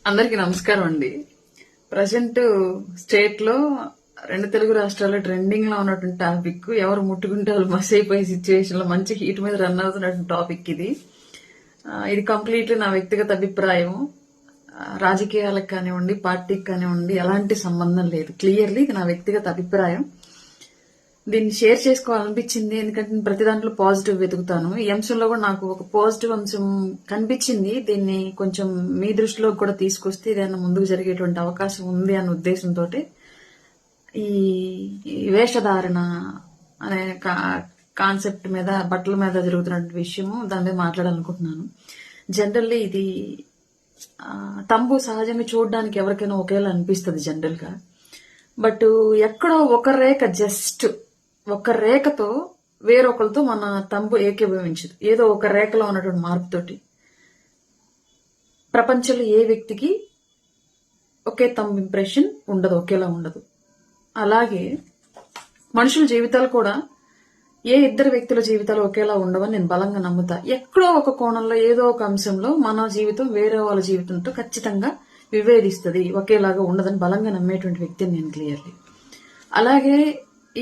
అందరికీ నమస్కారం అండి. ప్రజెంట్ స్టేట్ లో 2 తెలుగు రాష్ట్రాల్లో ట్రెండింగ్ లో ఉన్నటువంటి టాపిక్, ఎవరు ముట్టుకుంటే వాళ్ళు మస్ అయిపోయే సిచ్యువేషన్ లో మంచి హీట్ మీద రన్ అవుతున్నటువంటి టాపిక్ ఇది. ఇది కంప్లీట్లీ నా వ్యక్తిగత అభిప్రాయం. రాజకీయాలకు కానివ్వండి, పార్టీకి కానివ్వండి ఎలాంటి సంబంధం లేదు. క్లియర్లీ ఇది నా వ్యక్తిగత అభిప్రాయం. దీన్ని షేర్ చేసుకోవాలనిపించింది, ఎందుకంటే నేను ప్రతి దాంట్లో పాజిటివ్ వెతుకుతాను. ఈ అంశంలో కూడా నాకు ఒక పాజిటివ్ అంశం కనిపించింది. దీన్ని కొంచెం మీ దృష్టిలో కూడా తీసుకొస్తే ఏదైనా ముందుకు జరిగేటువంటి అవకాశం ఉంది అన్న ఉద్దేశంతో ఈ వేషధారణ అనే కాన్సెప్ట్ మీద, బట్టల మీద జరుగుతున్న విషయము దాని మీద మాట్లాడాలనుకుంటున్నాను. జనరల్లీ ఇది తంబు సహజంగా చూడడానికి ఎవరికైనా ఒకేలా అనిపిస్తుంది జనరల్ గా. బట్ ఎక్కడో ఒక రేఖ, జస్ట్ ఒక రేఖతో వేరొకరితో మన తంబు ఏకీభవించదు. ఏదో ఒక రేఖలో ఉన్నటువంటి మార్పుతోటి ప్రపంచంలో ఏ వ్యక్తికి ఒకే తంబు ఇంప్రెషన్ ఉండదు, ఒకేలా ఉండదు. అలాగే మనుషుల జీవితాలు కూడా ఏ ఇద్దరు వ్యక్తుల జీవితాలు ఒకేలా ఉండవని నేను బలంగా నమ్ముతా. ఎక్కడో ఒక కోణంలో, ఏదో ఒక అంశంలో మన జీవితం వేరే వాళ్ళ జీవితంతో ఖచ్చితంగా విభేదిస్తుంది, ఒకేలాగా ఉండదని బలంగా నమ్మేటువంటి వ్యక్తిని నేను క్లియర్లీ. అలాగే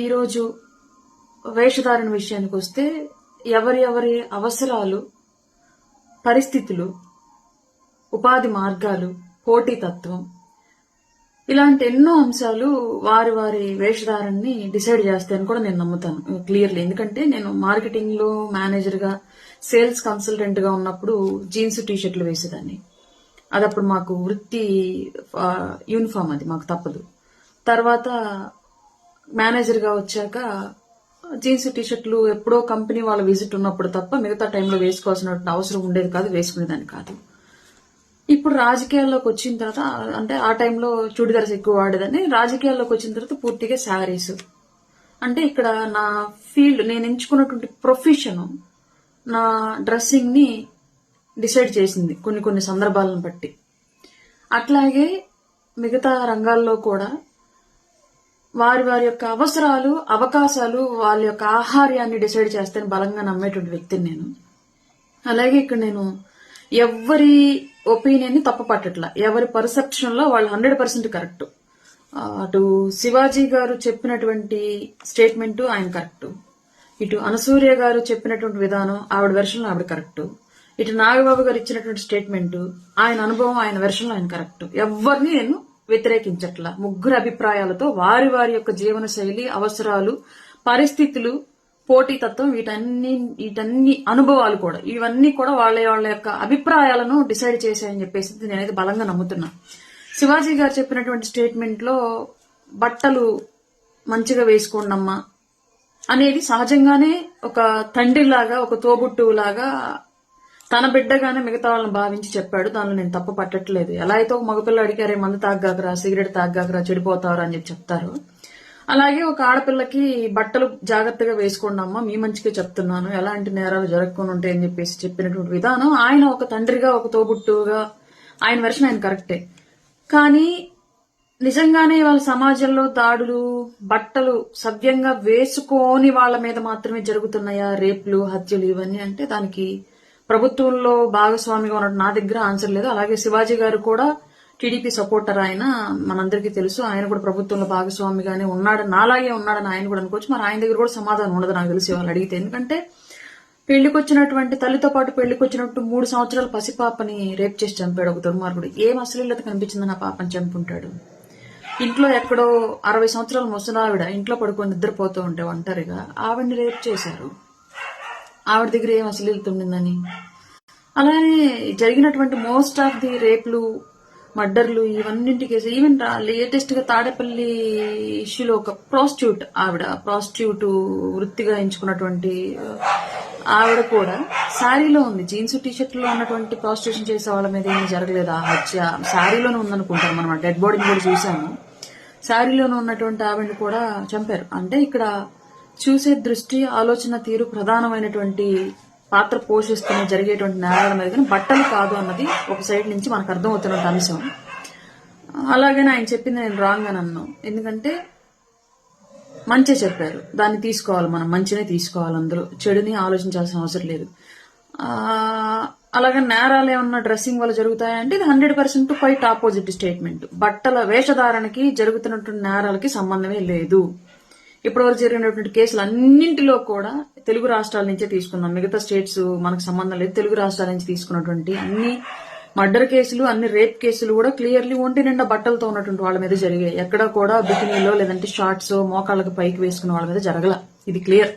ఈరోజు వేషధారణ విషయానికి వస్తే, ఎవరి అవసరాలు, పరిస్థితులు, ఉపాధి మార్గాలు, పోటీతత్వం, ఇలాంటి ఎన్నో అంశాలు వారి వేషధారణని డిసైడ్ చేస్తాయని కూడా నేను నమ్ముతాను క్లియర్లీ. ఎందుకంటే నేను మార్కెటింగ్ లో మేనేజర్ గా, సేల్స్ కన్సల్టెంట్ గా ఉన్నప్పుడు జీన్స్ టీషర్ట్లు వేసేదాన్ని. అది అప్పుడు మాకు వృత్తి యూనిఫామ్, అది మాకు తప్పదు. తర్వాత మేనేజర్ గా వచ్చాక జీన్స్ టీషర్ట్లు ఎప్పుడో కంపెనీ వాళ్ళ విజిట్ ఉన్నప్పుడు తప్ప మిగతా టైంలో వేసుకోవాల్సిన అవసరం ఉండేది కాదు, వేసుకునేదాన్ని కాదు. ఇప్పుడు రాజకీయాల్లోకి వచ్చిన తర్వాత, అంటే ఆ టైంలో చుడిదార్స్ ఎక్కువ వాడేదాన్ని. రాజకీయాల్లోకి వచ్చిన తర్వాత పూర్తిగా శారీస్. అంటే ఇక్కడ నా ఫీల్డ్, నేను ఎంచుకున్నటువంటి ప్రొఫెషన్ నా డ్రెస్సింగ్ ని డిసైడ్ చేసింది కొన్ని సందర్భాలను బట్టి. అట్లాగే మిగతా రంగాల్లో కూడా వారి యొక్క అవసరాలు, అవకాశాలు, వాళ్ళ యొక్క ఆహార్యాన్ని డిసైడ్ చేస్తాను బలంగా నమ్మేటువంటి వ్యక్తిని నేను. అలాగే ఇక్కడ నేను ఎవరి ఒపీనియన్ ని తప్పు పట్టట్లా. ఎవరి పర్సెప్షన్ లో వాళ్ళు 100% కరెక్ట్. అటు శివాజీ గారు చెప్పినటువంటి స్టేట్మెంట్ ఆయన కరెక్ట్, ఇటు అనసూయ గారు చెప్పినటువంటి విధానం ఆవిడ వెర్షన్ లో ఆవిడ కరెక్ట్, ఇటు నాగబాబు గారు ఇచ్చినటువంటి స్టేట్మెంట్ ఆయన అనుభవం, ఆయన వెర్షన్ లో ఆయన కరెక్ట్. ఎవరిని నేను వ్యతిరేకించట్లా. ముగ్గురు అభిప్రాయాలతో వారి యొక్క జీవన శైలి, అవసరాలు, పరిస్థితులు, పోటీతత్వం, వీటన్ని అనుభవాలు కూడా, ఇవన్నీ కూడా వాళ్ళ యొక్క అభిప్రాయాలను డిసైడ్ చేశాయని చెప్పేసి నేనైతే బలంగా నమ్ముతున్నా. శివాజీ గారు చెప్పినటువంటి స్టేట్మెంట్ లో బట్టలు మంచిగా వేసుకోండమ్మా అనేది సహజంగానే ఒక తండ్రిలాగా, ఒక తోబుట్టులాగా తన బిడ్డగానే మిగతా వాళ్ళని భావించి చెప్పాడు. దానిలో నేను తప్పు పట్టట్లేదు. ఎలా అయితే ఒక మగపిల్లడికి అరే మందు తాగ్గాకరా, సిగరెట్ తాగ్గాకరా, చెడిపోతావరా అని చెప్తారు, అలాగే ఒక ఆడపిల్లకి బట్టలు జాగ్రత్తగా వేసుకోండి అమ్మా, మీ మంచిగా చెప్తున్నాను, ఎలాంటి నేరాలు జరగకుండా ఉంటాయని చెప్పేసి చెప్పినటువంటి విధానం, ఆయన ఒక తండ్రిగా, ఒక తోబుట్టుగా ఆయన వెర్షన్ ఆయన కరెక్టే. కానీ నిజంగానే వాళ్ళ సమాజంలో దాడులు, బట్టలు సవ్యంగా వేసుకోని వాళ్ళ మీద మాత్రమే జరుగుతున్నాయా రేపులు, హత్యలు, ఇవన్నీ అంటే దానికి ప్రభుత్వంలో భాగస్వామిగా ఉన్న నా దగ్గర ఆన్సర్ లేదు. అలాగే శివాజీ గారు కూడా టీడీపీ సపోర్టర్, ఆయన మనందరికీ తెలుసు. ఆయన కూడా ప్రభుత్వంలో భాగస్వామిగానే ఉన్నాడు, నాలాగే ఉన్నాడని ఆయన కూడా అనుకోవచ్చు. మరి ఆయన దగ్గర కూడా సమాధానం ఉండదు నాకు తెలిసి వాళ్ళు అడిగితే. ఎందుకంటే పెళ్లికొచ్చినటువంటి తల్లితో పాటు పెళ్లికొచ్చినట్టు 3 సంవత్సరాల పసిపాపని రేప్ చేసి చంపాడు ఒక దుర్మార్గుడు. ఏం అశ్లీలత కనిపించిందని ఆ పాపని చంపుంటాడు. ఇంట్లో ఎక్కడో 60 సంవత్సరాల ముసలావిడ ఇంట్లో పడుకొని నిద్రపోతూ ఉంటే ఒంటరిగా ఆవిడ్ని రేప్ చేశారు. ఆవిడ దగ్గర ఏం అశ్లీలత ఉండిందని. అలానే జరిగినటువంటి మోస్ట్ ఆఫ్ ది రేపులు, మర్డర్లు, ఇవన్నింటికి ఈవెన్ లేటెస్ట్ గా తాడేపల్లి ఇష్యూలో ఒక ప్రాస్టిట్యూట్, ఆవిడ ప్రాస్టిట్యూట్ వృత్తిగా ఎంచుకున్నటువంటి ఆవిడ కూడా శారీలో ఉంది. జీన్స్ టీషర్ట్ లో ఉన్నటువంటి ప్రాస్టిట్యూషన్ చేసే వాళ్ళ మీద ఏమీ జరగలేదు. ఆ హత్య శారీలోనే ఉందనుకుంటాం మనం. డెడ్ బాడీని కూడా చూసాము. శారీలోనే ఉన్నటువంటి ఆవిడని కూడా చంపారు. అంటే ఇక్కడ చూసే దృష్టి, ఆలోచన తీరు ప్రధానమైనటువంటి పాత్ర పోషిస్తున్న జరిగేటువంటి నేరాల మీద, కానీ బట్టలు కాదు అన్నది ఒక సైడ్ నుంచి మనకు అర్థమవుతున్న అంశం. అలాగనే ఆయన చెప్పింది నేను రాంగ్ అని అన్నాం. ఎందుకంటే మంచి చెప్పారు, దాన్ని తీసుకోవాలి, మనం మంచినే తీసుకోవాలి, అందులో చెడుని ఆలోచించాల్సిన అవసరం లేదు. అలాగే నేరాలు ఏమన్నా డ్రెస్సింగ్ వల్ల జరుగుతాయంటే ఇది 100% క్వైట్ ఆపోజిట్ స్టేట్మెంట్. బట్టల వేషధారణకి జరుగుతున్నటువంటి నేరాలకి సంబంధమే లేదు. ఇప్పటివరకు జరిగినటువంటి కేసులు అన్నింటిలో కూడా తెలుగు రాష్ట్రాల నుంచే తీసుకున్నాం. మిగతా స్టేట్స్ మనకు సంబంధం లేదు. తెలుగు రాష్ట్రాల నుంచి తీసుకున్నటువంటి అన్ని మర్డర్ కేసులు, అన్ని రేప్ కేసులు కూడా క్లియర్లీ ఒంటి నిండా బట్టలతో ఉన్నటువంటి వాళ్ళ మీద జరిగాయి. ఎక్కడ కూడా బికినీలో లేదంటే షార్ట్స్ మోకాళ్ళకి పైకి వేసుకున్న వాళ్ళ మీద జరగల. ఇది క్లియర్.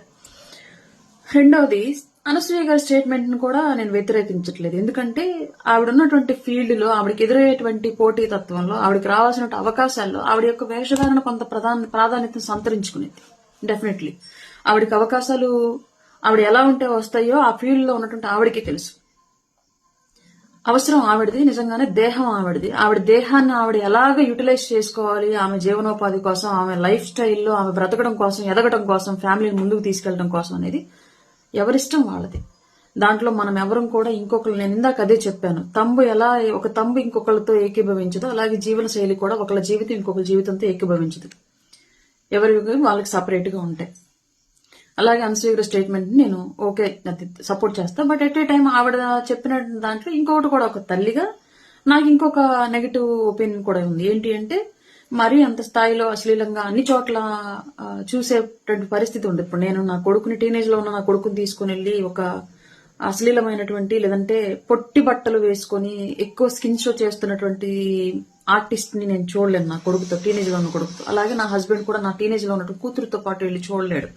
రెండవది, అనసూయ గారి స్టేట్మెంట్ ను కూడా నేను వ్యతిరేకించట్లేదు. ఎందుకంటే ఆవిడ ఉన్నటువంటి ఫీల్డ్ లో, ఆవిడకి ఎదురయ్యేటువంటి పోటీ తత్వంలో, ఆవిడకి రావాల్సిన అవకాశాల్లో ఆవిడ యొక్క వేషధారణ కొంత ప్రాధాన్యతను సంతరించుకునేది. డెఫినెట్లీ ఆవిడకి అవకాశాలు ఆవిడ ఎలా ఉంటే వస్తాయో ఆ ఫీల్డ్ లో ఉన్నటువంటి ఆవిడకి తెలుసు. అవసరం ఆవిడది, నిజంగానే దేహం ఆవిడది. ఆవిడ దేహాన్ని ఆవిడ ఎలాగ యూటిలైజ్ చేసుకోవాలి, ఆమె జీవనోపాధి కోసం, ఆమె లైఫ్ స్టైల్లో ఆమె బ్రతకడం కోసం, ఎదగడం కోసం, ఫ్యామిలీని ముందుకు తీసుకెళ్లడం కోసం అనేది ఎవరిష్టం వాళ్ళది. దాంట్లో మనం ఎవరం కూడా ఇంకొకరు, నేను ఇందాక అదే చెప్పాను, ఒక తంబు ఇంకొకరితో ఏకీభవించదు, అలాగే జీవన శైలి కూడా ఒకళ్ళ జీవితం ఇంకొకరి జీవితంతో ఏకీభవించదు. ఎవరి వాళ్ళకి సపరేట్ గా ఉంటాయి. అలాగే అనసూయ స్టేట్మెంట్ నేను ఓకే సపోర్ట్ చేస్తా. బట్ ఎట్ ఏ టైం ఆవిడ చెప్పిన దాంట్లో ఇంకొకటి కూడా, ఒక తల్లిగా నాకు ఇంకొక నెగటివ్ ఒపీనియన్ కూడా ఉంది. ఏంటి అంటే మరీ అంత స్థాయిలో అశ్లీలంగా అన్ని చోట్ల చూసేటువంటి పరిస్థితి ఉంది. ఇప్పుడు నేను నా కొడుకుని, టీనేజ్ లో ఉన్న నా కొడుకుని తీసుకుని వెళ్ళి ఒక అశ్లీలమైనటువంటి లేదంటే పొట్టి బట్టలు వేసుకొని ఎక్కువ స్కిన్ షో చేస్తున్నటువంటి ఆర్టిస్ట్ ని నేను చూడలేను నా కొడుకుతో, టీనేజ్ లో ఉన్న కొడుకుతో. అలాగే నా హస్బెండ్ కూడా నా టీనేజ్ లో ఉన్నటువంటి కూతురుతో పాటు వెళ్ళి చూడలేడు.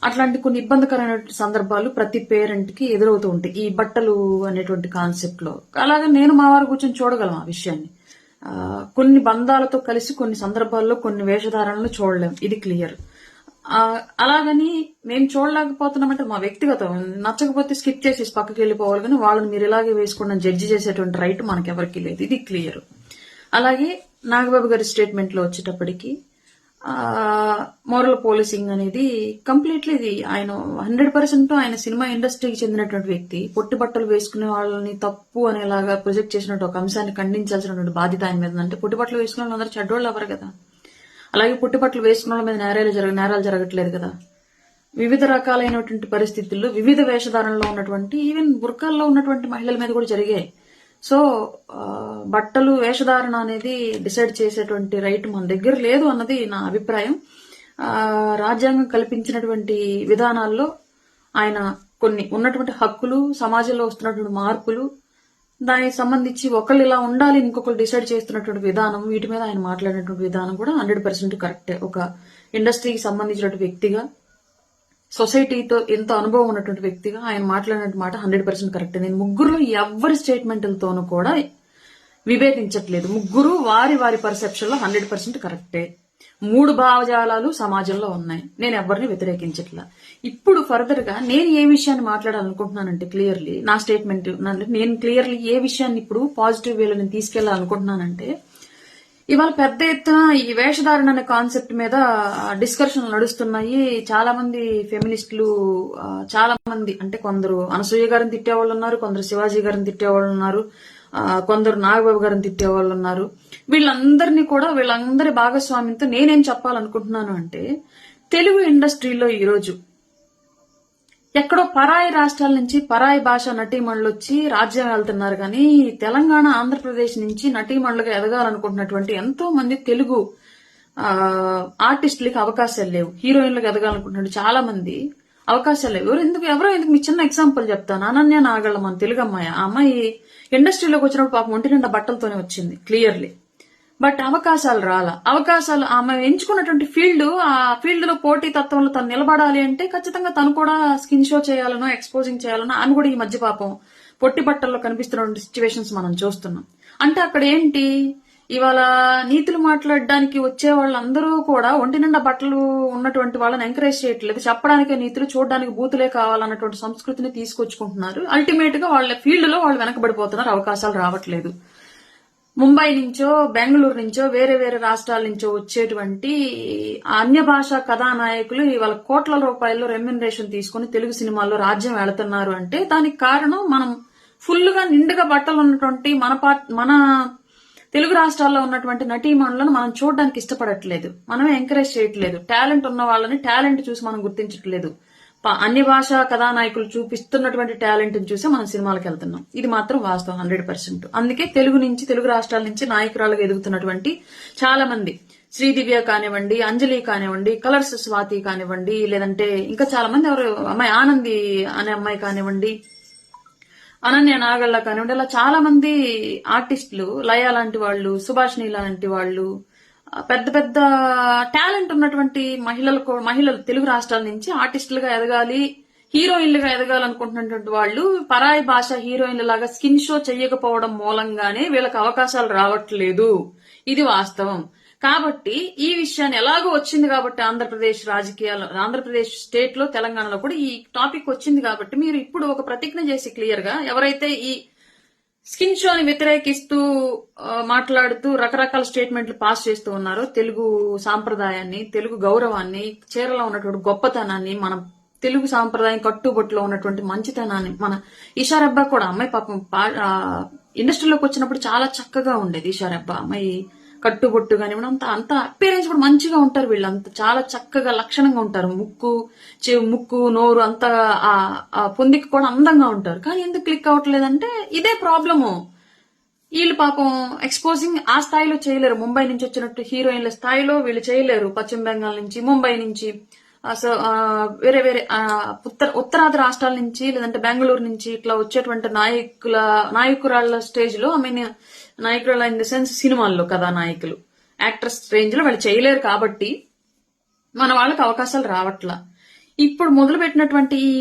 అట్లాంటి కొన్ని ఇబ్బందికరమైన సందర్భాలు ప్రతి పేరెంట్ కి ఎదురవుతూ ఉంటాయి ఈ బట్టలు అనేటువంటి కాన్సెప్ట్ లో. అలాగే నేను మా వారు కూర్చొని చూడగలం ఆ విషయాన్ని. కొన్ని బంధాలతో కలిసి కొన్ని సందర్భాల్లో కొన్ని వేషధారణలు చూడలేం, ఇది క్లియర్. అలాగని మేము చూడలేకపోతున్నామంటే మా వ్యక్తిగతం, నచ్చకపోతే స్కిప్ చేసి పక్కకి వెళ్ళిపోవాలి, కానీ వాళ్ళని మీరు ఇలాగే వేసుకోండి జడ్జి చేసేటువంటి రైట్ మనకెవరికి లేదు, ఇది క్లియర్. అలాగే నాగబాబు గారి స్టేట్మెంట్ లో వచ్చేటప్పటికి మోరల్ పోలీసింగ్ అనేది కంప్లీట్లీ ఇది ఆయన 100% ఆయన సినిమా ఇండస్ట్రీకి చెందినటువంటి వ్యక్తి. పొట్టి బట్టలు వేసుకునే వాళ్ళని తప్పు అనేలాగా ప్రొజెక్ట్ చేసినట్టు ఒక అంశాన్ని ఖండించాల్సినటువంటి బాధ్యత ఆయన మీద. అంటే పొట్టి బట్టలు వేసుకునే వాళ్ళందరూ చెడ్డోళ్ళు ఎవరు కదా. అలాగే పొట్టి బట్టలు వేసుకునే వాళ్ళ మీద నేరాలు జరగట్లేదు కదా. వివిధ రకాలైనటువంటి పరిస్థితుల్లో వివిధ వేషధారణలో ఉన్నటువంటి ఈవెన్ బుర్కాల్లో ఉన్నటువంటి మహిళల మీద కూడా జరిగాయి. సో బట్టలు వేషధారణ అనేది డిసైడ్ చేసేటువంటి రైట్ మన దగ్గర లేదు అన్నది నా అభిప్రాయం. రాజ్యాంగం కల్పించినటువంటి విధానాల్లో ఆయన కొన్ని ఉన్నటువంటి హక్కులు, సమాజంలో వస్తున్నటువంటి మార్పులు, దానికి సంబంధించి ఒకళ్ళు ఇలా ఉండాలి ఇంకొకరు డిసైడ్ చేస్తున్నటువంటి విధానం, వీటి మీద ఆయన మాట్లాడినటువంటి విధానం కూడా 100% కరెక్టే. ఒక ఇండస్ట్రీకి సంబంధించినటువంటి వ్యక్తిగా, సొసైటీతో ఎంతో అనుభవం ఉన్నటువంటి వ్యక్తిగా ఆయన మాట్లాడినట్టు మాట 100% కరెక్ట్. నేను ముగ్గురులో ఎవరి స్టేట్మెంట్లతోనూ కూడా విభేదించట్లేదు. ముగ్గురు వారి వారి పర్సెప్షన్ లో 100% కరెక్టే. 3 భావజాలాలు సమాజంలో ఉన్నాయి, నేను ఎవరిని వ్యతిరేకించట్లా. ఇప్పుడు ఫర్దర్ గా నేను ఏ విషయాన్ని మాట్లాడాలనుకుంటున్నానంటే క్లియర్లీ నా స్టేట్మెంట్, నేను క్లియర్లీ ఏ విషయాన్ని ఇప్పుడు పాజిటివ్ వేలో నేను తీసుకెళ్లాలనుకుంటున్నానంటే, ఇవాళ పెద్ద ఎత్తున ఈ వేషధారణ అనే కాన్సెప్ట్ మీద డిస్కషన్లు నడుస్తున్నాయి. చాలా మంది ఫెమినిస్టులు, చాలా మంది అంటే కొందరు అనసూయ గారిని తిట్టేవాళ్ళు ఉన్నారు, కొందరు శివాజీ గారిని తిట్టేవాళ్ళు ఉన్నారు, కొందరు నాగబాబు గారిని తిట్టేవాళ్ళు ఉన్నారు. వీళ్ళందరి భాగస్వామ్యంతో నేనేం చెప్పాలనుకుంటున్నాను అంటే, తెలుగు ఇండస్ట్రీలో ఈరోజు ఎక్కడో పరాయి రాష్ట్రాల నుంచి పరాయి భాష నటీమణులు వచ్చి రాజ్యం వెళ్తున్నారు, కానీ తెలంగాణ, ఆంధ్రప్రదేశ్ నుంచి నటీమణులుగా ఎదగాలనుకుంటున్నటువంటి ఎంతో మంది తెలుగు ఆర్టిస్టులకి అవకాశాలు లేవు. హీరోయిన్లకు ఎదగాలనుకుంటున్న చాలా మంది అవకాశాలు లేవు. ఎవరో ఎందుకు మీ చిన్న ఎగ్జాంపుల్ చెప్తాను. అనన్య నాగళ్ళ, మన తెలుగు అమ్మాయి. ఆ అమ్మాయి ఇండస్ట్రీలోకి వచ్చినప్పుడు పాపం ఒంటి నిండా బట్టలతోనే వచ్చింది క్లియర్లీ. బట్ అవకాశాలు ఆమె ఎంచుకున్నటువంటి ఫీల్డ్, ఆ ఫీల్డ్ లో పోటీ తత్వంలో తను నిలబడాలి అంటే ఖచ్చితంగా తను కూడా స్కిన్ షో చేయాలనో, ఎక్స్పోజింగ్ చేయాలనో, ఆమె కూడా ఈ మధ్య పాపం పొట్టి బట్టల్లో కనిపిస్తున్న సిచ్యువేషన్స్ మనం చూస్తున్నాం. అంటే అక్కడ ఏంటి, ఇవాళ నీతులు మాట్లాడడానికి వచ్చే వాళ్ళందరూ కూడా ఒంటి నిండా బట్టలు ఉన్నటువంటి వాళ్ళని ఎంకరేజ్ చేయట్లేదు. చెప్పడానికే నీతులు, చూడడానికి బూతులే కావాలన్నటువంటి సంస్కృతిని తీసుకొచ్చుకుంటున్నారు. అల్టిమేట్ గా వాళ్ళ ఫీల్డ్ లో వాళ్ళు వెనకబడిపోతున్నారు, అవకాశాలు రావట్లేదు. ముంబై నుంచో, బెంగళూరు నుంచో, వేరే వేరే రాష్ట్రాల నుంచో వచ్చేటువంటి అన్య భాషా కథానాయకులు ఇవాళ కోట్ల రూపాయల్లో రెమ్యునరేషన్ తీసుకుని తెలుగు సినిమాల్లో రాజ్యం వెళుతున్నారు అంటే దానికి కారణం మనం ఫుల్ గా నిండుగా బట్టలు ఉన్నటువంటి మన తెలుగు రాష్ట్రాల్లో ఉన్నటువంటి నటీమణులను మనం చూడడానికి ఇష్టపడట్లేదు, మనమే ఎంకరేజ్ చేయట్లేదు. టాలెంట్ ఉన్న వాళ్ళని టాలెంట్ చూసి మనం గుర్తించట్లేదు. అన్ని భాషా కథానాయకులు చూపిస్తున్నటువంటి టాలెంట్ చూసి మనం సినిమాలకు వెళ్తున్నాం. ఇది మాత్రం వాస్తవం 100%. అందుకే తెలుగు రాష్ట్రాల నుంచి నాయకురాలుగా ఎదుగుతున్నటువంటి చాలా మంది, శ్రీదివ్య కానివ్వండి, అంజలి కానివ్వండి, కలర్స్ స్వాతి కానివ్వండి, లేదంటే ఇంకా చాలా మంది ఎవరు అమ్మాయి ఆనంది అనే అమ్మాయి కానివ్వండి, అనన్య నాగళ్ళ కానివ్వండి, ఇలా చాలా మంది ఆర్టిస్టులు, లయ లాంటి వాళ్ళు, సుభాష్ని లాంటి వాళ్ళు, పెద్ద పెద్ద టాలెంట్ ఉన్నటువంటి మహిళలు తెలుగు రాష్ట్రాల నుంచి ఆర్టిస్టులుగా ఎదగాలి, హీరోయిన్లుగా ఎదగాలనుకుంటున్నటువంటి వాళ్ళు పరాయి భాష హీరోయిన్ల లాగా స్కిన్ షో చేయకపోవడం మూలంగానే వీళ్ళకి అవకాశాలు రావట్లేదు. ఇది వాస్తవం. కాబట్టి ఈ విషయాన్ని ఎలాగో వచ్చింది కాబట్టి ఆంధ్రప్రదేశ్ స్టేట్ లో, తెలంగాణలో కూడా ఈ టాపిక్ వచ్చింది కాబట్టి మీరు ఇప్పుడు ఒక ప్రతిజ్ఞ చేసి క్లియర్ గా ఎవరైతే ఈ స్కిన్ షోని వ్యతిరేకిస్తూ మాట్లాడుతూ రకరకాల స్టేట్మెంట్లు పాస్ చేస్తూ ఉన్నారో, తెలుగు సాంప్రదాయాన్ని, తెలుగు గౌరవాన్ని, చీరలో ఉన్నటువంటి గొప్పతనాన్ని, మన తెలుగు సాంప్రదాయం కట్టుబొట్టులో ఉన్నటువంటి మంచితనాన్ని, మన ఈషారబ్బా కూడా అమ్మాయి పాపం ఇండస్ట్రీలోకి వచ్చినప్పుడు చాలా చక్కగా ఉండేది. ఈషారబ్బా అమ్మాయి కట్టుబొట్టు కానివ్వండి, అంత అపీరెన్స్ కూడా మంచిగా ఉంటారు. వీళ్ళంతా చాలా చక్కగా లక్షణంగా ఉంటారు. ముక్కు నోరు అంతా పొందికి కూడా అందంగా ఉంటారు. కానీ ఎందుకు క్లిక్ అవ్వట్లేదంటే ఇదే ప్రాబ్లము. వీళ్ళు పాపం ఎక్స్పోజింగ్ ఆ స్థాయిలో చేయలేరు. ముంబై నుంచి వచ్చినట్టు హీరోయిన్ల స్థాయిలో వీళ్ళు చేయలేరు. పశ్చిమ బెంగాల్ నుంచి, ముంబై నుంచి, వేరే వేరే ఉత్తరాది రాష్ట్రాల నుంచి, లేదంటే బెంగళూరు నుంచి ఇట్లా వచ్చేటువంటి నాయకురాళ్ల స్టేజ్ లో, నాయకురాల ఇన్ ద సెన్స్ సినిమాల్లో కథానాయకులు, యాక్ట్రెస్ రేంజ్ లో వాళ్ళు చేయలేరు. కాబట్టి మన వాళ్ళకి అవకాశాలు రావట్లా. ఇప్పుడు మొదలు పెట్టినటువంటి ఈ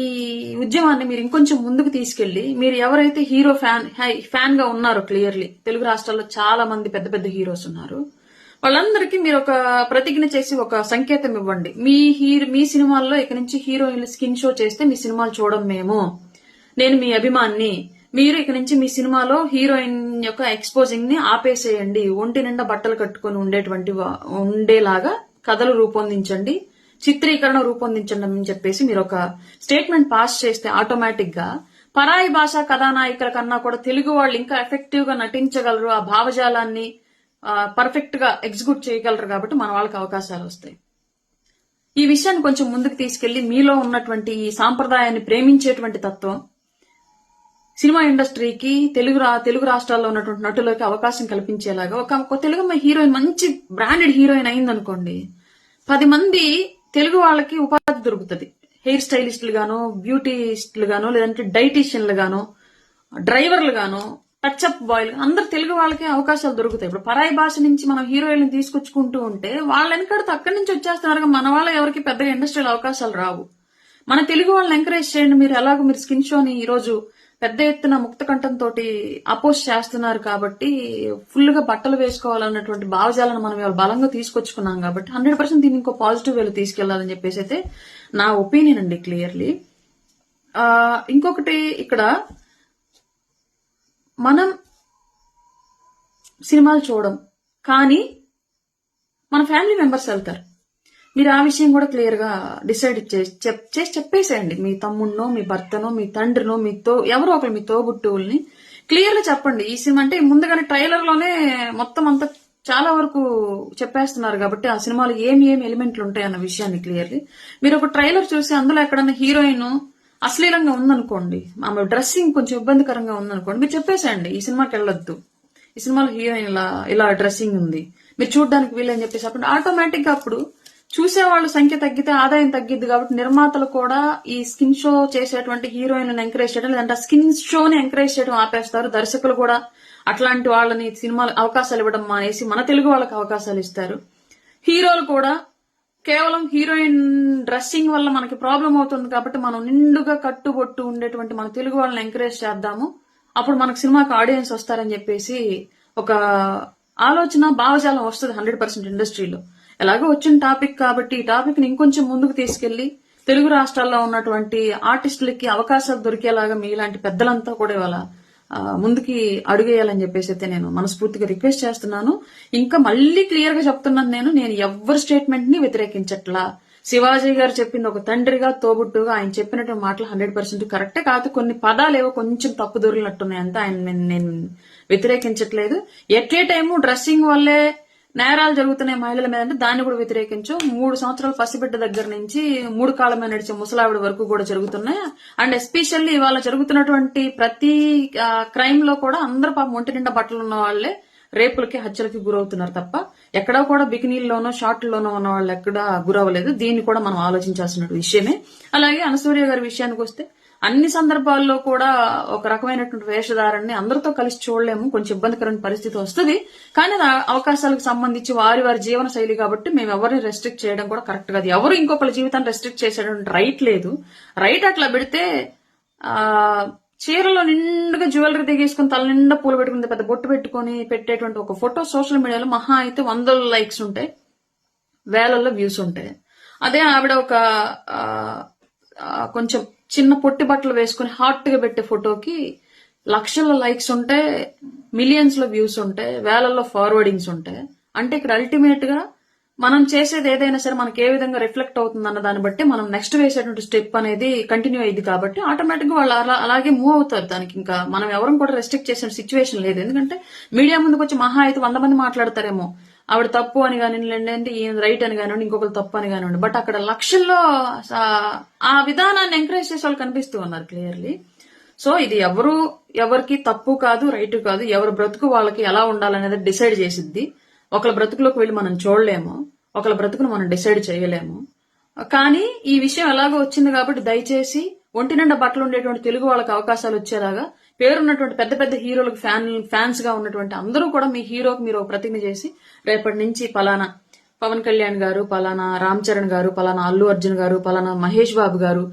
ఉద్యమాన్ని మీరు ఇంకొంచెం ముందుకు తీసుకెళ్లి, మీరు ఎవరైతే హీరో ఫ్యాన్ గా ఉన్నారో, క్లియర్లీ తెలుగు రాష్ట్రాల్లో చాలా మంది పెద్ద పెద్ద హీరోస్ ఉన్నారు, వాళ్ళందరికీ మీరు ఒక ప్రతిజ్ఞ చేసి ఒక సంకేతం ఇవ్వండి. మీ సినిమాల్లో ఇక నుంచి హీరోయిన్లు స్కిన్ షో చేస్తే మీ సినిమాలు చూడం మేము, నేను మీ అభిమాన్ని, మీరు ఇక నుంచి మీ సినిమాలో హీరోయిన్ యొక్క ఎక్స్పోజింగ్ ని ఆపేసేయండి, ఒంటి నిండా బట్టలు కట్టుకుని ఉండేలాగా కథలు రూపొందించండి, చిత్రీకరణ రూపొందించండి అని చెప్పేసి మీరు ఒక స్టేట్మెంట్ పాస్ చేస్తే ఆటోమేటిక్ గా పరాయి భాషా కథానాయకుల కన్నా కూడా తెలుగు వాళ్ళు ఇంకా ఎఫెక్టివ్ గా నటించగలరు, ఆ భావజాలాన్ని పర్ఫెక్ట్ గా ఎగ్జిక్యూట్ చేయగలరు. కాబట్టి మన వాళ్ళకి అవకాశాలు వస్తాయి. ఈ విషయాన్ని కొంచెం ముందుకు తీసుకెళ్లి మీలో ఉన్నటువంటి ఈ సాంప్రదాయాన్ని ప్రేమించేటువంటి తత్వం సినిమా ఇండస్ట్రీకి, తెలుగు రాష్ట్రాల్లో ఉన్నటువంటి నటులకి అవకాశం కల్పించేలాగా ఒక తెలుగు హీరోయిన్ మంచి బ్రాండెడ్ హీరోయిన్ అయిందనుకోండి, 10 మంది తెలుగు వాళ్ళకి ఉపాధి దొరుకుతుంది. హెయిర్ స్టైలిస్టులు గానో, బ్యూటీస్టులు గానో, లేదంటే డైటీషియన్లు గానో, డ్రైవర్లు గానో, టచ్అప్ బాయ్లు, అందరు తెలుగు వాళ్ళకి అవకాశాలు దొరుకుతాయి. ఇప్పుడు పరాయి భాష నుంచి మనం హీరోయిన్లు తీసుకొచ్చుకుంటూ ఉంటే వాళ్ళ వెనకడితే అక్కడి నుంచి వచ్చేస్తున్నారు. మన వాళ్ళ ఎవరికి పెద్దగా ఇండస్ట్రీలో అవకాశాలు రావు. మన తెలుగు వాళ్ళని ఎంకరేజ్ చేయండి. మీరు ఎలాగో మీరు స్కిన్ షోని ఈ రోజు పెద్ద ఎత్తున ముక్త కంఠంతో అపోజ్ చేస్తున్నారు కాబట్టి, ఫుల్ గా బట్టలు వేసుకోవాలన్నటువంటి భావజాలను మనం ఇవాళ బలంగా తీసుకొచ్చుకున్నాం కాబట్టి 100% దీన్ని ఇంకో పాజిటివ్ వేలో తీసుకెళ్లాలని చెప్పేసి అయితే నా ఒపీనియన్ అండి, క్లియర్లీ. ఇంకొకటి, ఇక్కడ మనం సినిమాలు చూడం కానీ మన ఫ్యామిలీ మెంబర్స్ వెళ్తారు. మీరు ఆ విషయం కూడా క్లియర్ గా డిసైడ్ చేసి చెప్పేసేయండి. మీ తమ్ముడినో, మీ భర్తనో, మీ తండ్రినో, ఎవరో ఒకరు మీ తోబుట్టువుల్ని క్లియర్ గా చెప్పండి. ఈ సినిమా అంటే ముందుగానే ట్రైలర్ లోనే మొత్తం అంతా చాలా వరకు చెప్పేస్తున్నారు కాబట్టి ఆ సినిమాలో ఏమి ఎలిమెంట్లు ఉంటాయి అన్న విషయాన్ని క్లియర్లీ మీరు ఒక ట్రైలర్ చూసి అందులో ఎక్కడన్నా హీరోయిన్ అశ్లీలంగా ఉందనుకోండి, ఆమె డ్రెస్సింగ్ కొంచెం ఇబ్బందికరంగా ఉందనుకోండి, మీరు చెప్పేసేయండి ఈ సినిమాకి వెళ్ళొద్దు, ఈ సినిమాలో హీరోయిన్ ఇలా డ్రెస్సింగ్ ఉంది, మీరు చూడడానికి వీలని చెప్పేసి అప్పుడు ఆటోమేటిక్ గా అప్పుడు చూసేవాళ్ళ సంఖ్య తగ్గితే ఆదాయం తగ్గిద్ది. కాబట్టి నిర్మాతలు కూడా ఈ స్కిన్ షో చేసేటువంటి హీరోయిన్లను ఎంకరేజ్ చేయడం, లేదంటే స్కిన్ షోని ఎంకరేజ్ చేయడం ఆపేస్తారు. దర్శకులు కూడా అట్లాంటి వాళ్ళని సినిమాలు అవకాశాలు ఇవ్వడం మానేసి మన తెలుగు వాళ్ళకి అవకాశాలు ఇస్తారు. హీరోలు కూడా కేవలం హీరోయిన్ డ్రెస్సింగ్ వల్ల మనకి ప్రాబ్లం అవుతుంది కాబట్టి మనం నిండుగా కట్టుబొట్టు ఉండేటువంటి మన తెలుగు వాళ్ళని ఎంకరేజ్ చేద్దాము, అప్పుడు మనకు సినిమాకి ఆడియన్స్ వస్తారని చెప్పేసి ఒక ఆలోచన, భావజాలం వస్తుంది 100% ఇండస్ట్రీలో. ఎలాగో వచ్చిన టాపిక్ కాబట్టి ఈ టాపిక్ ని ఇంకొంచెం ముందుకు తీసుకెళ్లి తెలుగు రాష్ట్రాల్లో ఉన్నటువంటి ఆర్టిస్టులకి అవకాశాలు దొరికేలాగా మీలాంటి పెద్దలంతా కూడా ఇవాళ ముందుకి అడుగేయాలని చెప్పేసి అయితే నేను మనస్ఫూర్తిగా రిక్వెస్ట్ చేస్తున్నాను. ఇంకా మళ్ళీ క్లియర్ గా చెప్తున్నాను, నేను ఎవరి స్టేట్మెంట్ ని వ్యతిరేకించట్లా. శివాజీ గారు చెప్పింది ఒక తండ్రిగా, తోబుట్టుగా ఆయన చెప్పినటువంటి మాటలు 100% కరెక్టే. కాదు కొన్ని పదాలు ఏవో కొంచెం తప్పు దొరికినట్టున్నాయి అంతా, ఆయన నేను వ్యతిరేకించట్లేదు. ఎట్ ఏ టైము డ్రెస్సింగ్ వల్లే నేరాలు జరుగుతున్నాయి మహిళల మీద అంటే దాన్ని కూడా వ్యతిరేకించు. 3 సంవత్సరాలు పసిబిడ్డ దగ్గర నుంచి 3 కాళ్ళ మీద నడిచే ముసలావిడ వరకు కూడా జరుగుతున్నాయి. అండ్ ఎస్పెషల్లీ ఇవాళ జరుగుతున్నటువంటి ప్రతి క్రైమ్ లో కూడా అందరూ పాపం ఒంటి నిండా బట్టలు ఉన్న వాళ్లే రేపులకి హత్యలకి గురవుతున్నారు తప్ప ఎక్కడా కూడా బికినీల్లోనో షార్ట్లోనో ఉన్న వాళ్ళు ఎక్కడా గురవ్వలేదు. దీన్ని కూడా మనం ఆలోచించాల్సిన విషయమే. అలాగే అనసూయ గారి విషయానికి వస్తే అన్ని సందర్భాల్లో కూడా ఒక రకమైనటువంటి వేషధారాన్ని అందరితో కలిసి చూడలేము, కొంచెం ఇబ్బందికరమైన పరిస్థితి వస్తుంది. కానీ అవకాశాలకు సంబంధించి వారి జీవన శైలి కాబట్టి మేము ఎవరిని రెస్ట్రిక్ట్ చేయడం కూడా కరెక్ట్ కాదు. ఎవరు ఇంకొకరి జీవితాన్ని రెస్ట్రిక్ట్ చేసేటువంటి రైట్ లేదు. రైట్ అట్లా పెడితే చీరలో నిండుగా జ్యువెలరీ దిగేసుకుని తల నిండా పూలు పెట్టుకుని పెద్ద బొట్టు పెట్టుకుని పెట్టేటువంటి ఒక ఫోటో సోషల్ మీడియాలో మహా అయితే 100 లైక్స్ ఉంటాయి, వేలల్లో వ్యూస్ ఉంటాయి. అదే ఆవిడ ఒక కొంచెం చిన్న పొట్టి బట్టలు వేసుకుని హాట్ గా పెట్టే ఫోటోకి లక్షల లైక్స్ ఉంటాయి, మిలియన్స్ లో వ్యూస్ ఉంటాయి, వేలల్లో ఫార్వర్డింగ్స్ ఉంటాయి. అంటే ఇక్కడ అల్టిమేట్ గా మనం చేసేది ఏదైనా సరే మనకి ఏ విధంగా రిఫ్లెక్ట్ అవుతుంది అన్న దాన్ని బట్టి మనం నెక్స్ట్ వేసేటువంటి స్టెప్ అనేది కంటిన్యూ అయ్యింది కాబట్టి ఆటోమేటిక్ గా వాళ్ళు అలాగే మూవ్ అవుతారు. దానికి ఇంకా మనం ఎవరం కూడా రెస్ట్రిక్ట్ చేసిన సిచ్యువేషన్ లేదు. ఎందుకంటే మీడియా ముందుకు వచ్చి మహా అయితే 100 మంది మాట్లాడతారేమో ఆవిడ తప్పు అని కానివ్వండి, ఈయన రైట్ అని కానివ్వండి, ఇంకొకరు తప్పు అని కానివ్వండి. బట్ అక్కడ లక్షల్లో ఆ విధానాన్ని ఎంకరేజ్ చేసే వాళ్ళు కనిపిస్తూ ఉన్నారు క్లియర్లీ. సో ఇది ఎవరికి తప్పు కాదు, రైట్ కాదు. ఎవరి బ్రతుకు వాళ్ళకి ఎలా ఉండాలనేది డిసైడ్ చేసిద్ది. ఒకళ్ళ బ్రతుకులోకి వెళ్ళి మనం చూడలేము, ఒకళ్ళ బ్రతుకును మనం డిసైడ్ చేయలేము. కానీ ఈ విషయం ఎలాగో వచ్చింది కాబట్టి దయచేసి ఒంటి నిండా బట్టలు ఉండేటువంటి తెలుగు వాళ్ళకి అవకాశాలు వచ్చేలాగా పేరున్నటువంటి పెద్ద పెద్ద హీరోలకు ఫ్యాన్స్ గా ఉన్నటువంటి అందరూ కూడా మీ హీరోకి మీరు ఒక ప్రతిజ్ఞ చేసి రేపటి నుంచి పలానా పవన్ కళ్యాణ్ గారు, పలానా రామ్ చరణ్ గారు, పలానా అల్లు అర్జున్ గారు, పలానా మహేష్ బాబు గారు,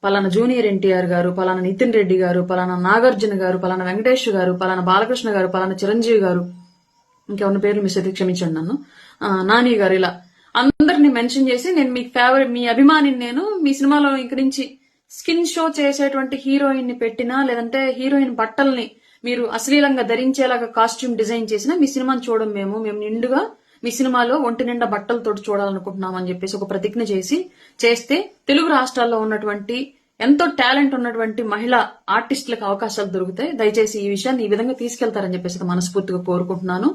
పలానా జూనియర్ ఎన్టీఆర్ గారు, పలానా నితిన్ రెడ్డి గారు, పలానా నాగార్జున గారు, పలానా వెంకటేష్ గారు, పలానా బాలకృష్ణ గారు, పలానా చిరంజీవి గారు, ఇంకెవరి పేర్లు మిస్ అయితే క్షమించండి నన్ను, నాని గారు, ఇలా అందరిని మెన్షన్ చేసి నేను మీ ఫేవరెట్ మీ అభిమానిని, నేను మీ సినిమాలో ఇంక నుంచి స్కిన్ షో చేసేటువంటి హీరోయిన్ ని పెట్టినా లేదంటే హీరోయిన్ బట్టల్ని మీరు అశ్లీలంగా ధరించేలాగా కాస్ట్యూమ్ డిజైన్ చేసినా మీ సినిమాని చూడడం మేము నిండుగా మీ సినిమాలో ఒంటి నిండా బట్టలతో చూడాలనుకుంటున్నాం అని చెప్పేసి ఒక ప్రతిజ్ఞ చేస్తే తెలుగు రాష్ట్రాల్లో ఉన్నటువంటి ఎంతో టాలెంట్ ఉన్నటువంటి మహిళా ఆర్టిస్టులకు అవకాశాలు దొరుకుతాయి. దయచేసి ఈ విషయాన్ని ఈ విధంగా తీసుకెళ్తారని చెప్పేసి మనస్ఫూర్తిగా కోరుకుంటున్నాను.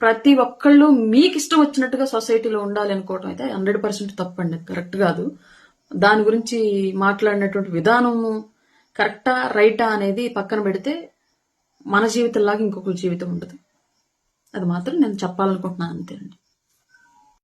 ప్రతి ఒక్కళ్ళు మీకు ఇష్టం వచ్చినట్టుగా సొసైటీలో ఉండాలి అనుకోవడం అయితే 100% తప్పండి, కరెక్ట్ కాదు. దాని గురించి మాట్లాడినటువంటి విధానము కరెక్టా రైటా అనేది పక్కన పెడితే మన జీవితంలాగా ఇంకొక జీవితం ఉండదు. అది మాత్రం నేను చెప్పాలనుకుంటున్నాను, అంతే అండి.